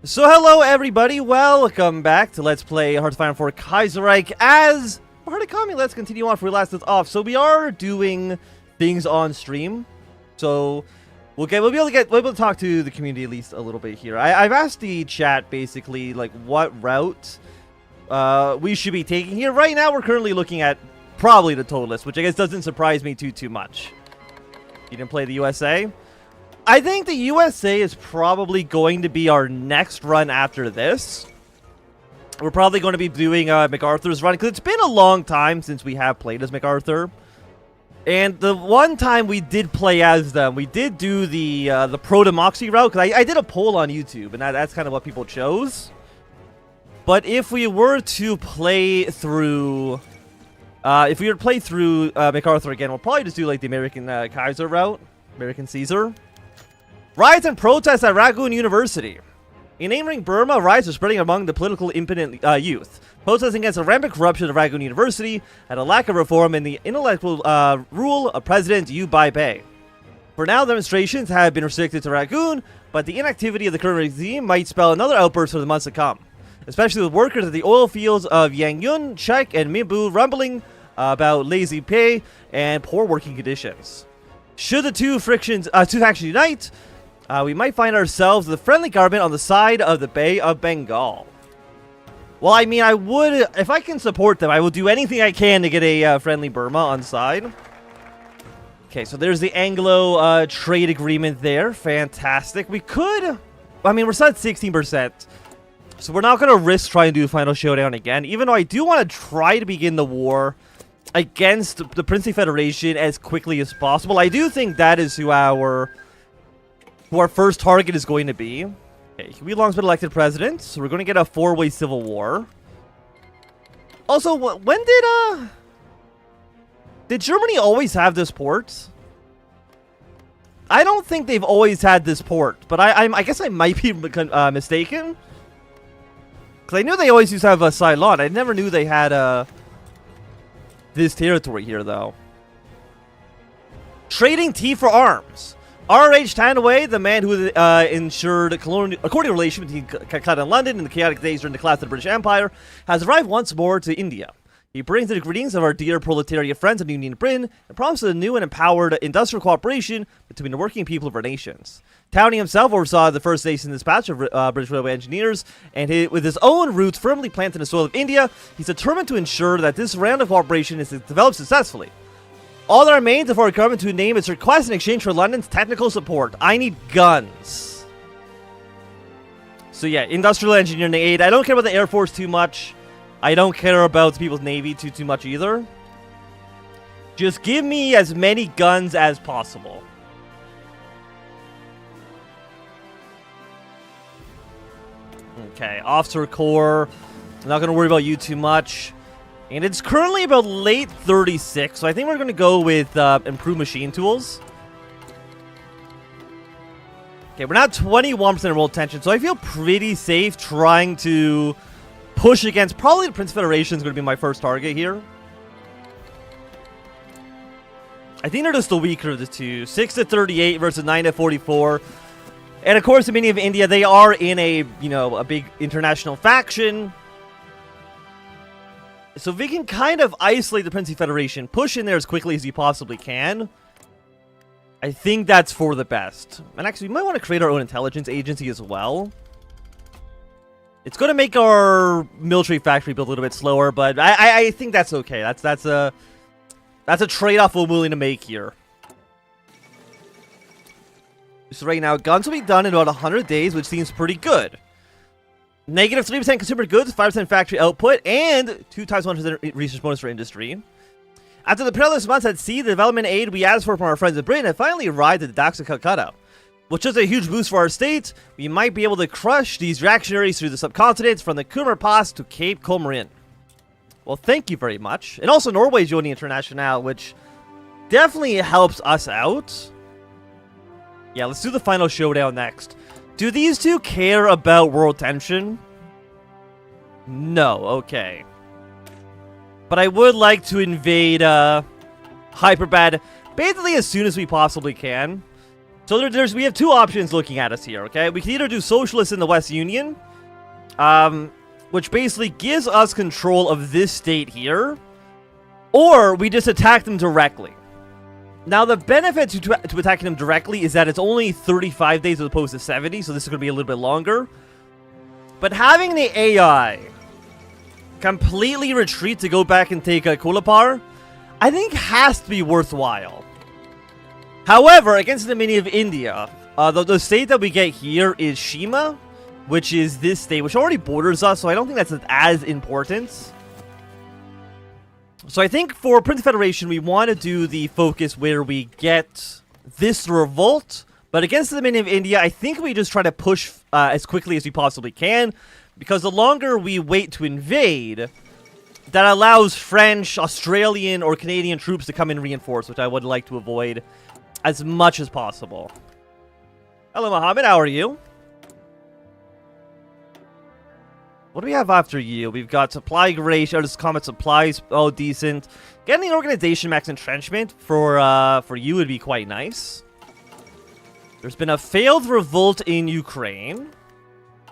So hello everybody, welcome back to Let's Play Hearts of Iron 4 Kaiserreich as Bharatiya Commune. Let's continue on for we last off. So we are doing things on stream. So we'll be able to talk to the community at least a little bit here. I've asked the chat basically like what route we should be taking here. Right now we're currently looking at probably the total list, which I guess doesn't surprise me too much. You didn't play the USA? I think the USA is probably going to be our next run after this. We're probably going to be doing MacArthur's run, because it's been a long time since we have played as MacArthur. And the one time we did play as them, we did do the pro-democracy route, because I did a poll on YouTube, and that's kind of what people chose. But if we were to play through... MacArthur again, we'll probably just do like the American Kaiser route. American Caesar. Riots and protests at Rangoon University. In neighboring Burma, riots are spreading among the political impotent youth, protesting against the rampant corruption of Rangoon University and a lack of reform in the intellectual rule of President WWII. For now, demonstrations have been restricted to Rangoon, but the inactivity of the current regime might spell another outburst for the months to come, especially with workers at the oil fields of Yangon, Chek, and Minbu rumbling about lazy pay and poor working conditions. Should the two factions unite, we might find ourselves with a friendly government on the side of the Bay of Bengal. Well, I mean, I would, if I can support them, I will do anything I can to get a friendly Burma on side. Okay, so there's the Anglo trade agreement there. Fantastic. We could, I mean, we're still at 16%. So we're not going to risk trying to do a final showdown again, even though I do want to try to begin the war against the Princely Federation as quickly as possible. I do think that is who our first target is going to be. Okay, Hui Long's been elected president, so we're going to get a four-way civil war. Also, when did Germany always have this port? I don't think they've always had this port, but I guess I might be mistaken. Because I knew they always used to have a Ceylon. I never knew they had this territory here, though. Trading tea for arms. R.H. Tanaway, the man who ensured a cordial relation between Calcutta and London in the chaotic days during the collapse of the British Empire, has arrived once more to India. He brings the greetings of our dear proletariat friends of Union Britain and promises a new and empowered industrial cooperation between the working people of our nations. Towney himself oversaw the first nation dispatch of British railway engineers, and with his own roots firmly planted in the soil of India, he's determined to ensure that this round of cooperation is developed successfully. All that remains of our government to name its request in exchange for London's technical support. I need guns. So yeah, industrial engineering aid. I don't care about the Air Force too much. I don't care about people's Navy too much either. Just give me as many guns as possible. Okay, Officer Corps. I'm not going to worry about you too much. And it's currently about late 36, so I think we're going to go with improved machine tools. Okay, we're now 21% world tension, so I feel pretty safe trying to push against probably the Prince Federation is going to be my first target here. I think they're just the weaker of the two. 6 to 38 versus 9 to 44. And of course, the meaning of India, they are in a, a big international faction. So if we can kind of isolate the Princely Federation, push in there as quickly as you possibly can, I think that's for the best. And actually, we might want to create our own intelligence agency as well. It's going to make our military factory build a little bit slower, but I think that's okay. That's a trade-off we're willing to make here. So right now, guns will be done in about 100 days, which seems pretty good. Negative 3% consumer goods, 5% factory output, and 2 times 1% research bonus for industry. After the perilous months at sea, the development aid we asked for from our friends in Britain had finally arrived at the docks of Calcutta. Which is a huge boost for our state, we might be able to crush these reactionaries through the subcontinent from the Khmer Pass to Cape Comorin. Well, thank you very much. And also Norway joining International, which definitely helps us out. Yeah, let's do the final showdown next. Do these two care about world tension? No, okay. But I would like to invade Hyperbad basically as soon as we possibly can. So we have two options looking at us here, okay? We can either do socialists in the West Union, which basically gives us control of this state here, or we just attack them directly. Now, the benefit to attacking them directly is that it's only 35 days as opposed to 70, so this is going to be a little bit longer. But having the AI completely retreat to go back and take Kolapar, I think has to be worthwhile. However, against the Dominion of India, the state that we get here is Shima, which is this state, which already borders us, so I don't think that's as important. So I think for Prince Federation, we want to do the focus where we get this revolt, but against the Dominion of India, I think we just try to push as quickly as we possibly can, because the longer we wait to invade, that allows French, Australian, or Canadian troops to come and reinforce, which I would like to avoid as much as possible. Hello, Mohammed. How are you? What do we have after you? We've got supply grade, artist combat supplies. Oh, decent. Getting the organization max entrenchment for you would be quite nice. There's been a failed revolt in Ukraine.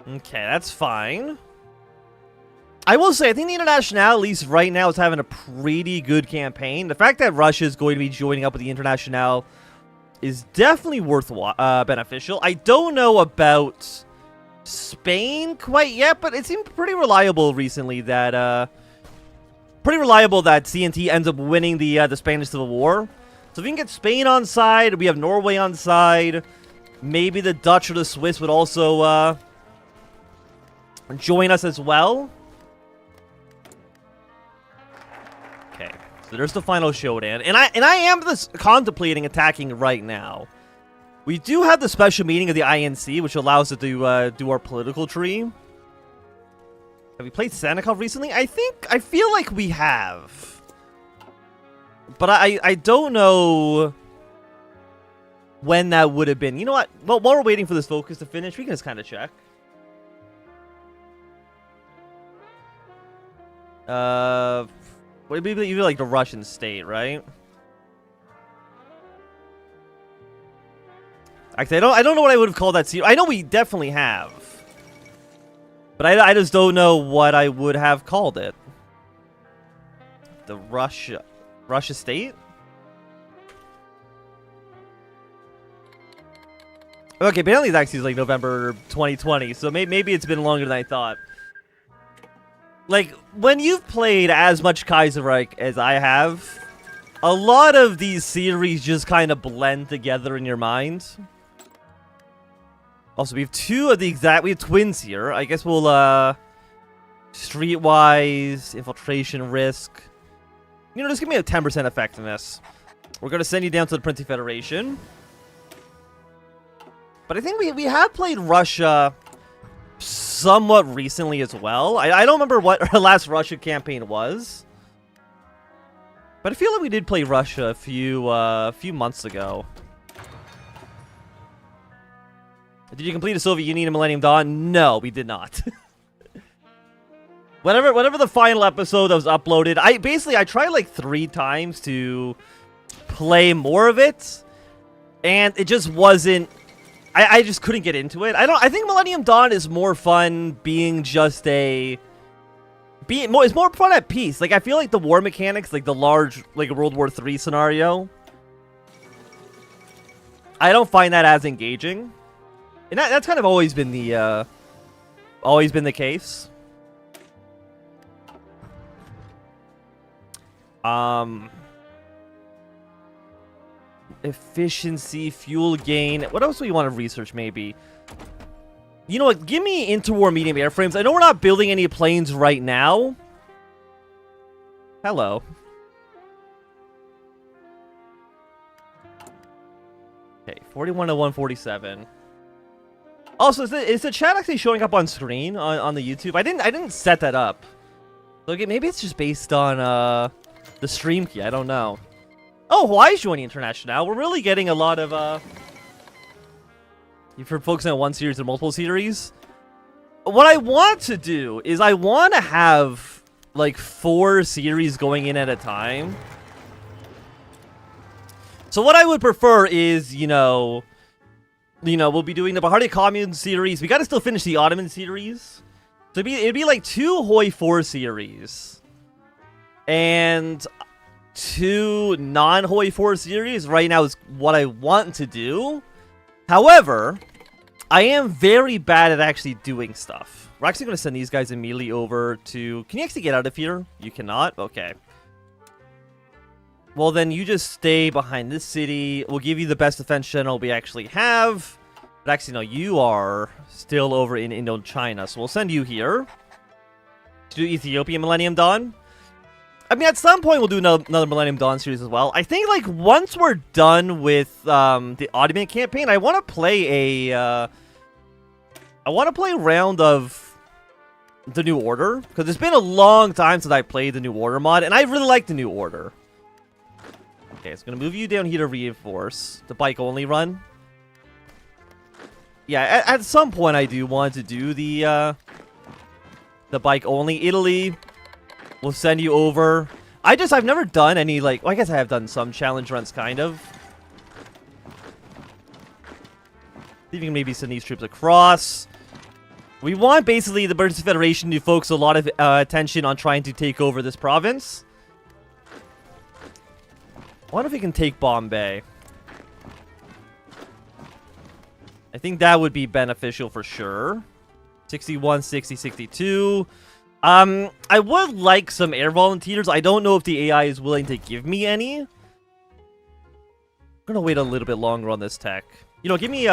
Okay, that's fine. I will say, I think the International, at least right now, is having a pretty good campaign. The fact that Russia is going to be joining up with the International is definitely beneficial. I don't know about Spain quite yet, but it seemed pretty reliable recently that CNT ends up winning the Spanish Civil War. So if we can get Spain on side, we have Norway on side. Maybe the Dutch or the Swiss would also join us as well. Okay, so there's the final showdown, and I am contemplating attacking right now. We do have the special meeting of the INC, which allows us to do our political tree. Have we played Sannikov recently? I feel like we have. But I don't know when that would have been. You know what? Well, while we're waiting for this focus to finish, we can just kind of check. Would it be even like the Russian state, right? Actually, I don't know what I would have called that series. I know we definitely have, but I just don't know what I would have called it. The Russia state? Okay, apparently it's actually like November 2020, so maybe it's been longer than I thought. Like, when you've played as much Kaiserreich as I have, a lot of these series just kind of blend together in your mind. Also, we have we have twins here. I guess we'll, streetwise, infiltration risk. You know, just give me a 10% effectiveness. We're going to send you down to the Printing Federation. But I think we have played Russia somewhat recently as well. I don't remember what our last Russia campaign was. But I feel like we did play Russia a few months ago. Did you complete a Soviet Union and Millennium Dawn? No, we did not. Whenever the final episode that was uploaded, I tried like 3 times to play more of it, and it just wasn't. I just couldn't get into it. I think Millennium Dawn is more fun being just it's more fun at peace. Like, I feel like the war mechanics, like the large, like World War III scenario, I don't find that as engaging. And that's kind of always been the case. Efficiency, fuel gain. What else do we want to research, maybe? You know what? Give me interwar medium airframes. I know we're not building any planes right now. Hello. Okay, 41 to 147. Also, is the chat actually showing up on screen on the YouTube? I didn't set that up. Look, maybe it's just based on the stream key. I don't know. Oh, Hawaii's joining International. We're really getting a lot of you've heard focusing on one series or multiple series. What I want to do is I want to have like 4 series going in at a time. So what I would prefer is, you know, you know, we'll be doing the Bharatiya Commune series. We gotta still finish the Ottoman series. So it'd be like 2 Hoi 4 series. And 2 non-Hoi 4 series right now is what I want to do. However, I am very bad at actually doing stuff. We're actually going to send these guys immediately over to... Can you actually get out of here? You cannot? Okay. Well, then you just stay behind this city. We'll give you the best defense general we actually have. But actually, no, you are still over in Indochina. So we'll send you here to do Ethiopian Millennium Dawn. I mean, at some point, we'll do another Millennium Dawn series as well. I think, like, once we're done with the Ottoman campaign, I want to play a... I want to play a round of the New Order. Because it's been a long time since I played the New Order mod. And I really like the New Order. Okay, so I'm going to move you down here to reinforce the bike-only run. Yeah, at some point, I do want to do the bike-only. Italy... We'll send you over. I've never done any, like... Well, I guess I have done some challenge runs, kind of. See if you can maybe send these troops across. We want, basically, the Burmese Federation to focus a lot of attention on trying to take over this province. I wonder if we can take Bombay. I think that would be beneficial for sure. 61, 60, 62... I would like some air volunteers. I don't know if the AI is willing to give me any. I'm gonna wait a little bit longer on this tech. You know, give me,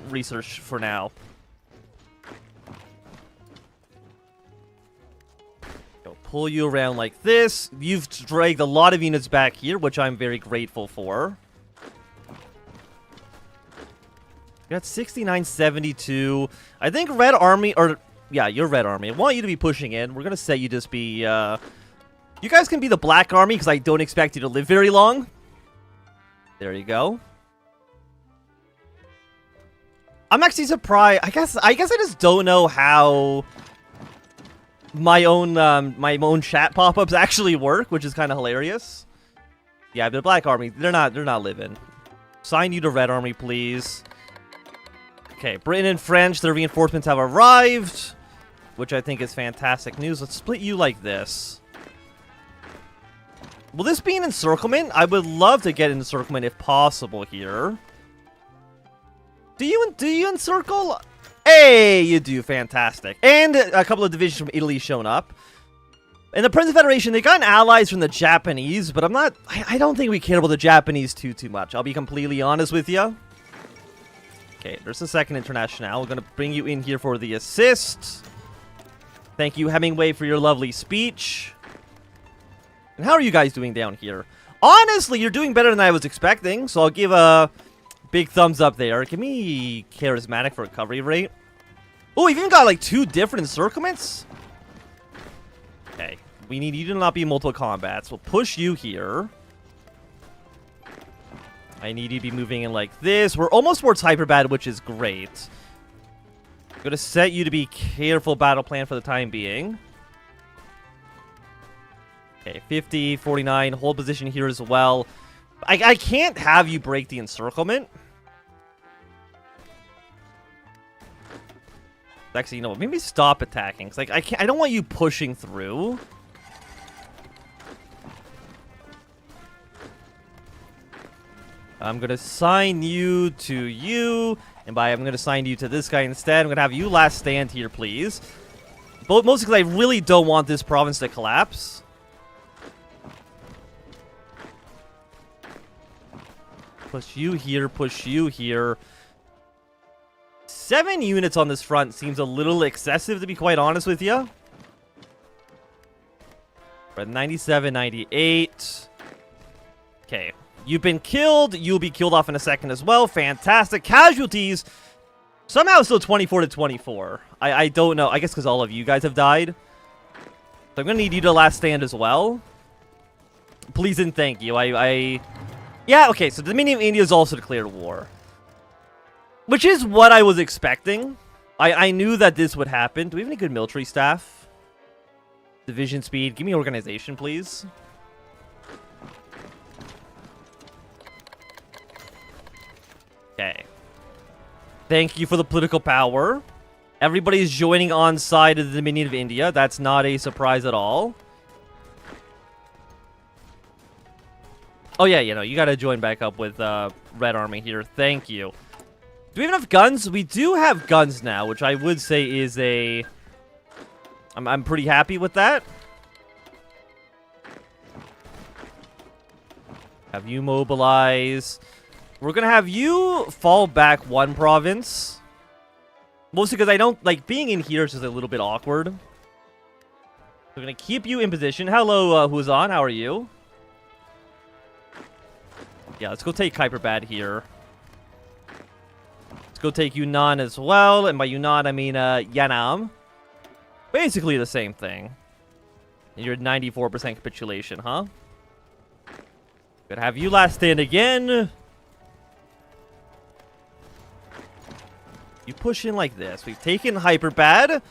research for now. Go pull you around like this. You've dragged a lot of units back here, which I'm very grateful for. You got 69, 72. I think Red Army, or... Yeah, you're Red Army. I want you to be pushing in. We're going to set you just be, You guys can be the Black Army, because I don't expect you to live very long. There you go. I'm actually surprised. I guess I just don't know how my own chat pop-ups actually work, which is kind of hilarious. Yeah, the Black Army, they're not living. Sign you to Red Army, please. Okay, Britain and French, their reinforcements have arrived. Which I think is fantastic news. Let's split you like this. Will this be an encirclement? I would love to get an encirclement if possible here. Do you encircle? Hey, you do. Fantastic. And a couple of divisions from Italy shown up. In the Prince Federation, they got allies from the Japanese, but I don't think we care about the Japanese too much. I'll be completely honest with you. Okay, there's the Second International. We're going to bring you in here for the assist. Thank you, Hemingway, for your lovely speech. And how are you guys doing down here? Honestly, you're doing better than I was expecting, so I'll give a big thumbs up there. Give me charismatic for recovery rate. Oh, we've even got like 2 different encirclements. Okay, we need you to not be in multiple combats. We'll push you here. I need you to be moving in like this. We're almost towards hyperbad, which is great. I'm going to set you to be careful battle plan for the time being. Okay, 50, 49. Hold position here as well. I can't have you break the encirclement. Actually, you know what? Maybe stop attacking. Cause, like, I don't want you pushing through. I'm going to assign you to you. And I'm going to assign you to this guy instead. I'm going to have you last stand here, please. Mostly because I really don't want this province to collapse. Push you here, push you here. 7 units on this front seems a little excessive, to be quite honest with you. We're at 97, 98. Okay. You've been killed. You'll be killed off in a second as well. Fantastic. Casualties. Somehow still 24 to 24. I don't know. I guess because all of you guys have died. So I'm going to need you to last stand as well. Please and thank you. Yeah, okay. So the Dominion of India is also declared war. Which is what I was expecting. I knew that this would happen. Do we have any good military staff? Division speed. Give me organization, please. Okay. Thank you for the political power. Everybody's joining on side of the Dominion of India. That's not a surprise at all. Oh yeah, you know, you gotta join back up with Red Army here. Thank you. Do we have enough guns? We do have guns now, which I would say is a... I'm pretty happy with that. Have you mobilize. We're gonna have you fall back one province. Mostly because I don't... Like, being in here is just a little bit awkward. We're gonna keep you in position. Hello, who's on? How are you? Yeah, let's go take Hyperbad here. Let's go take Yunnan as well. And by Yunnan, I mean Yanam. Basically the same thing. And you're at 94% capitulation, huh? Gonna have you last stand again. You push in like this. We've taken Hyperbad.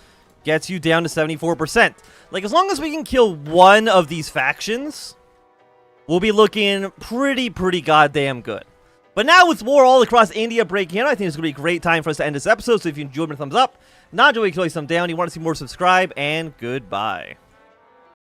Gets you down to 74%. Like, as long as we can kill one of these factions... We'll be looking pretty goddamn good. But now with war all across India breaking out, I think it's going to be a great time for us to end this episode. So if you enjoyed, thumbs up. Not enjoying, thumbs down. You want to see more, subscribe. And goodbye.